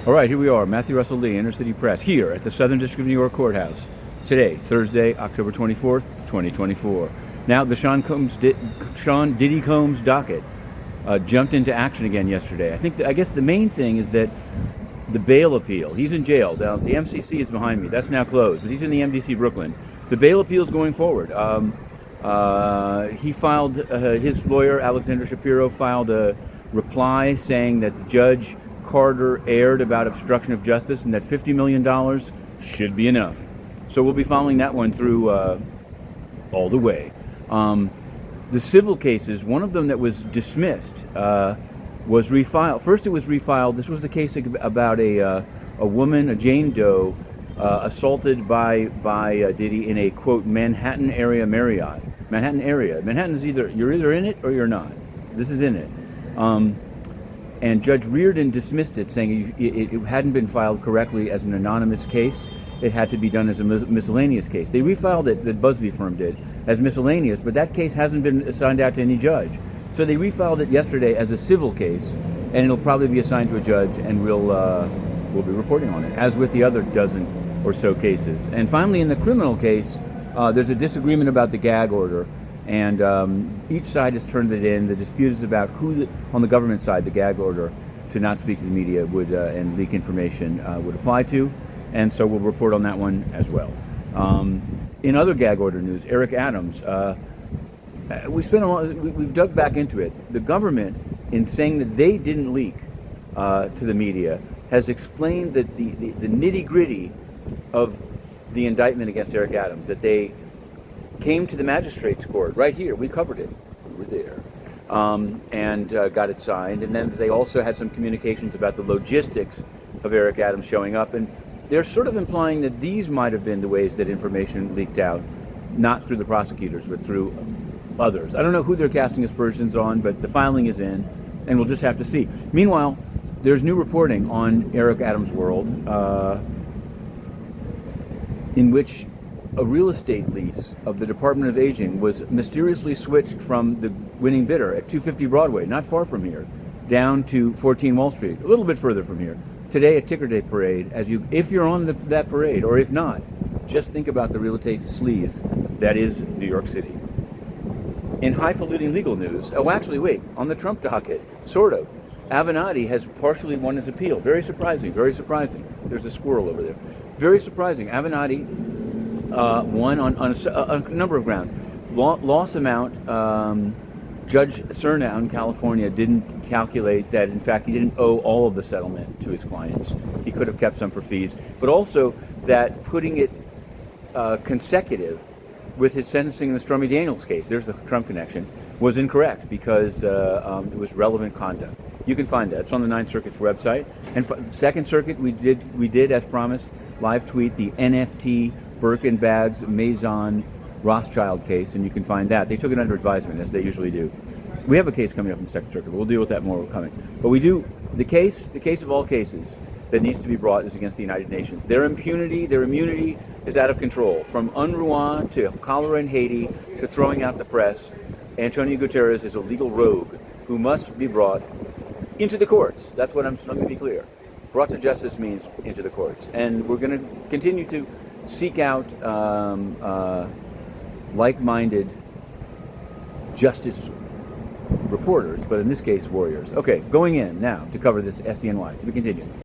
All right, here we are, Matthew Russell Lee, Inner City Press, here at the Southern District of New York Courthouse. Today, Thursday, October 24th, 2024. Now, the Sean Diddy Combs docket jumped into action again yesterday. I guess the main thing is that the bail appeal, he's in jail. Now, the MCC is behind me. That's now closed, but he's in the MDC Brooklyn. The bail appeal is going forward. He filed, his lawyer, Alexander Shapiro, filed a reply saying that Judge Carter erred about obstruction of justice and that $50 million should be enough. So we'll be following that one through all the way. The civil cases, one of them that was dismissed was refiled. First it was refiled. This was a case about a woman, a Jane Doe, assaulted by Diddy in a, quote, Manhattan area Marriott. Manhattan area. Manhattan is you're either in it or you're not. This is in it. And Judge Reardon dismissed it, saying it hadn't been filed correctly as an anonymous case. It had to be done as a miscellaneous case. They refiled it, the Busby firm did, as miscellaneous, but that case hasn't been assigned out to any judge. So they refiled it yesterday as a civil case, and it'll probably be assigned to a judge, and we'll be reporting on it, as with the other dozen or so cases. And finally, in the criminal case, there's a disagreement about the gag order. And each side has turned it in. The dispute is about who, on the government side, the gag order to not speak to the media would and leak information would apply to. And so we'll report on that one as well. In other gag order news, Eric Adams, we've dug back into it. The government, in saying that they didn't leak to the media, has explained that the nitty-gritty of the indictment against Eric Adams, that they came to the magistrate's court right here. We covered it. We were there. And got it signed. And then they also had some communications about the logistics of Eric Adams showing up. And they're sort of implying that these might have been the ways that information leaked out, not through the prosecutors, but through others. I don't know who they're casting aspersions on, but the filing is in, and we'll just have to see. Meanwhile, there's new reporting on Eric Adams' world, in which a real estate lease of the Department of Aging was mysteriously switched from the winning bidder at 250 Broadway, not far from here, down to 14 Wall Street, a little bit further from here. Today, a ticker day parade. If you're on that parade, or if not, just think about the real estate sleaze that is New York City. In highfalutin legal news, on the Trump docket, sort of. Avenatti has partially won his appeal. Very surprising, very surprising. There's a squirrel over there. Very surprising. Avenatti won on a number of grounds. Loss amount, Judge Cernow in California didn't calculate that, in fact, he didn't owe all of the settlement to his clients. He could have kept some for fees. But also that putting it consecutive with his sentencing in the Stormy Daniels case, there's the Trump connection, was incorrect because it was relevant conduct. You can find that. It's on the Ninth Circuit's website. And the Second Circuit, we did, as promised, live tweet the NFT Birkin bags Maison Rothschild case, and you can find that. They took it under advisement, as they usually do. We have a case coming up in the Second Circuit, but we'll deal with that more coming. But we do, the case of all cases that needs to be brought is against the United Nations. Their immunity is out of control. From UNRWA to cholera in Haiti to throwing out the press, Antonio Guterres is a legal rogue who must be brought into the courts. That's what let me be clear. Brought to justice means into the courts. And we're going to continue to seek out like-minded justice reporters, but in this case, warriors. Okay, going in now to cover this SDNY. To be continued.